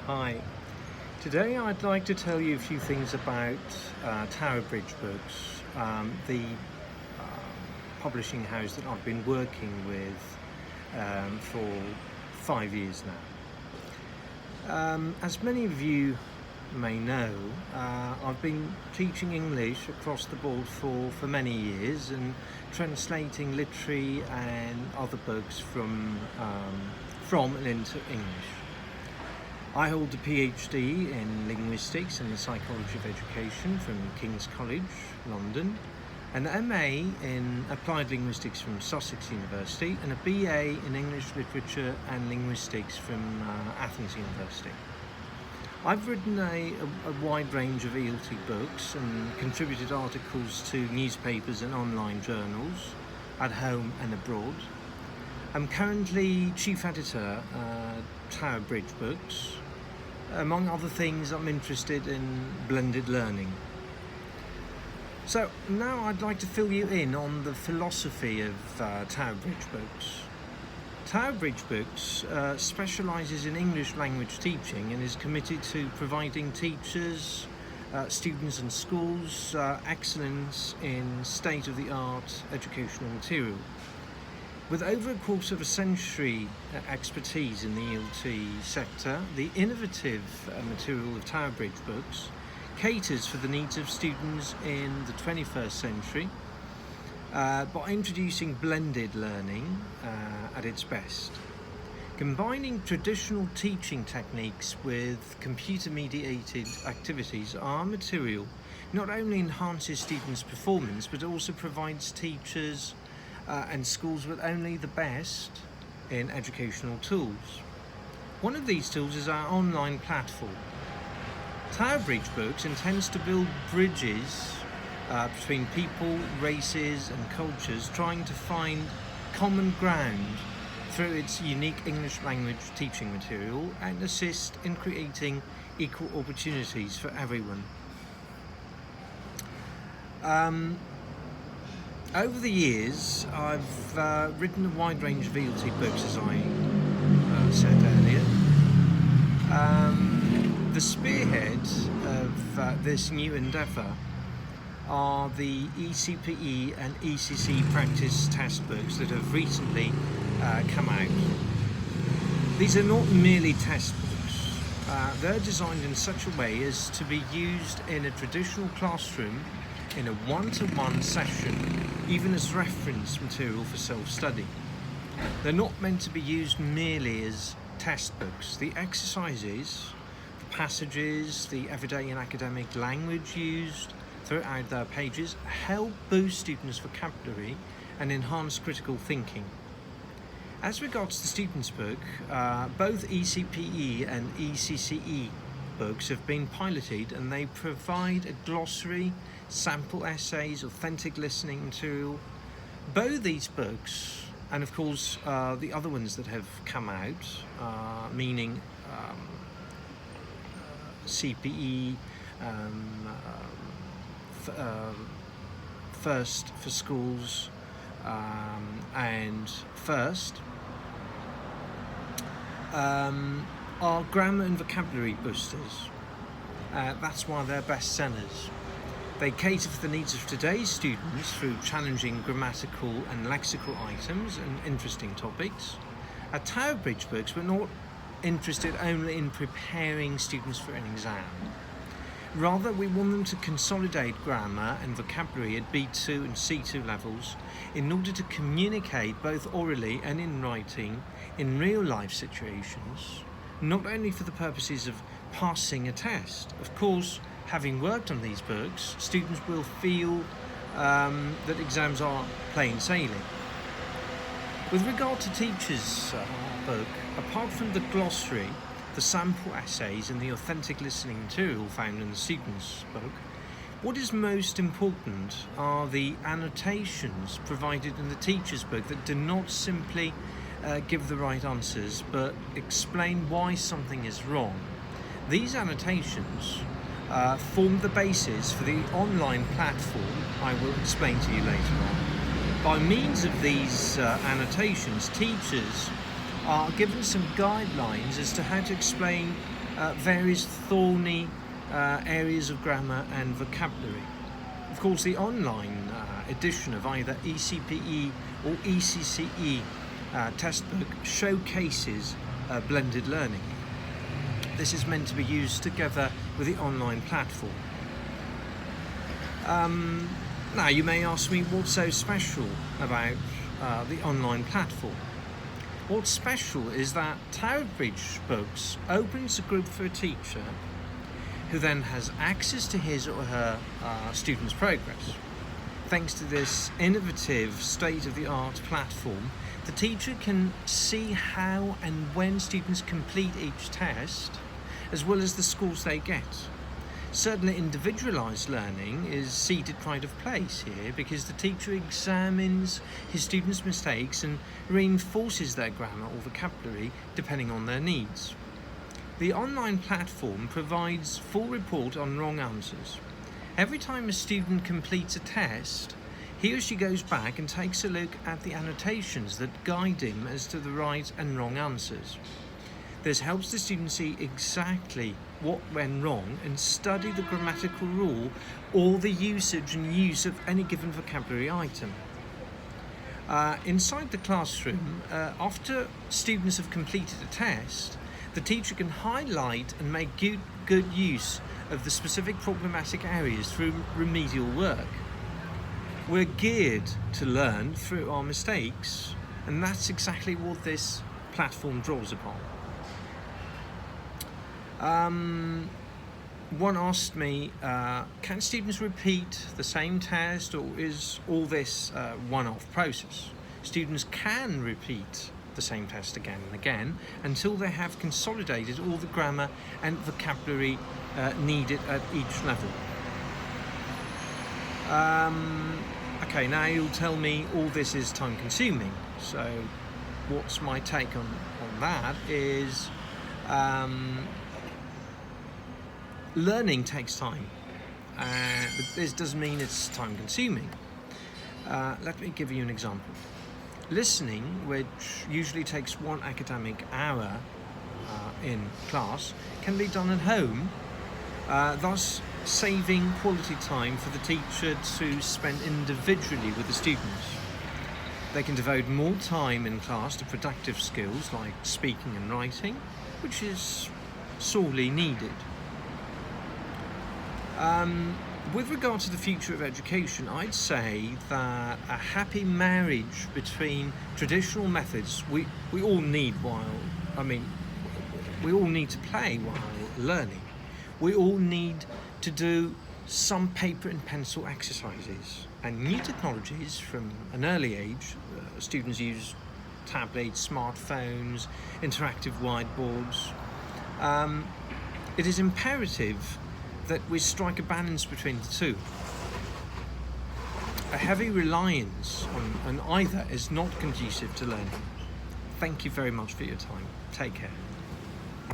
Hi. Today I'd like to tell you a few things about Tower Bridge Books, the publishing house that I've been working with for 5 years now. As many of you may know, I've been teaching English across the board for many years and translating literary and other books from and into English. I hold a PhD in linguistics and the psychology of education from King's College, London, an MA in applied linguistics from Sussex University, and a BA in English literature and linguistics from Athens University. I've written a wide range of ELT books and contributed articles to newspapers and online journals at home and abroad. I'm currently chief editor at Tower Bridge Books. Among other things, I'm interested in blended learning. So now I'd like to fill you in on the philosophy of Tower Bridge Books. Tower Bridge Books specialises in English language teaching and is committed to providing teachers, students and schools excellence in state-of-the-art educational material. With over a quarter of a century expertise in the ELT sector, the innovative material of Tower Bridge Books caters for the needs of students in the 21st century by introducing blended learning at its best. Combining traditional teaching techniques with computer-mediated activities, our material not only enhances students' performance but also provides teachers and schools with only the best in educational tools. One of these tools is our online platform. Tower Bridge Books intends to build bridges between people, races and cultures, trying to find common ground through its unique English language teaching material and assist in creating equal opportunities for everyone. Over the years, I've written a wide range of ELT books, as I said earlier. The spearhead of this new endeavour are the ECPE and ECC practice test books that have recently come out. These are not merely test books. They're designed in such a way as to be used in a traditional classroom in a one-to-one session, even as reference material for self-study. They're not meant to be used merely as test books. The exercises, the passages, the everyday and academic language used throughout their pages help boost students' vocabulary and enhance critical thinking. As regards the students' book, both ECPE and ECCE books have been piloted, and they provide a glossary, sample essays, authentic listening material. Both these books, and of course the other ones that have come out, meaning CPE, First for Schools, and First, are grammar and vocabulary boosters. That's why they're bestsellers. They cater for the needs of today's students through challenging grammatical and lexical items and interesting topics. At Tower Bridge Books, we're not interested only in preparing students for an exam. Rather, we want them to consolidate grammar and vocabulary at B2 and C2 levels in order to communicate both orally and in writing in real-life situations, not only for the purposes of passing a test. Of course, having worked on these books, students will feel that exams are plain sailing. With regard to teachers' book, apart from the glossary, the sample essays and the authentic listening material found in the students' book, what is most important are the annotations provided in the teacher's book that do not simply give the right answers, but explain why something is wrong. These annotations form the basis for the online platform I will explain to you later on. By means of these annotations, teachers are given some guidelines as to how to explain various thorny areas of grammar and vocabulary. Of course, the online edition of either ECPE or ECCE textbook showcases blended learning. This is meant to be used together with the online platform. Now, you may ask me, what's so special about the online platform? What's special is that Tower Bridge Books opens a group for a teacher who then has access to his or her students' progress. Thanks to this innovative, state-of-the-art platform, the teacher can see how and when students complete each test, as well as the scores they get. Certainly individualised learning is seated pride of place here, because the teacher examines his students' mistakes and reinforces their grammar or vocabulary depending on their needs. The online platform provides full report on wrong answers. Every time a student completes a test, he or she goes back and takes a look at the annotations that guide him as to the right and wrong answers. This helps the student see exactly what went wrong and study the grammatical rule or the usage and use of any given vocabulary item. Inside the classroom, after students have completed a test, the teacher can highlight and make good use of the specific problematic areas through remedial work. We're geared to learn through our mistakes, and that's exactly what this platform draws upon. One asked me, can students repeat the same test, or is all this a one-off process? Students can repeat the same test again and again until they have consolidated all the grammar and vocabulary needed at each level. Okay, now you'll tell me all this is time consuming. So what's my take on that is learning takes time, but this doesn't mean it's time consuming. Let me give you an example. Listening, which usually takes 1 academic hour in class, can be done at home, thus saving quality time for the teacher to spend individually with the students. They can devote more time in class to productive skills like speaking and writing, which is sorely needed. With regard to the future of education, I'd say that a happy marriage between traditional methods we all need we all need to play while learning. We all need to do some paper and pencil exercises, and new technologies from an early age. Students use tablets, smartphones, interactive whiteboards. It is imperative that we strike a balance between the two. A heavy reliance on either is not conducive to learning. Thank you very much for your time. Take care.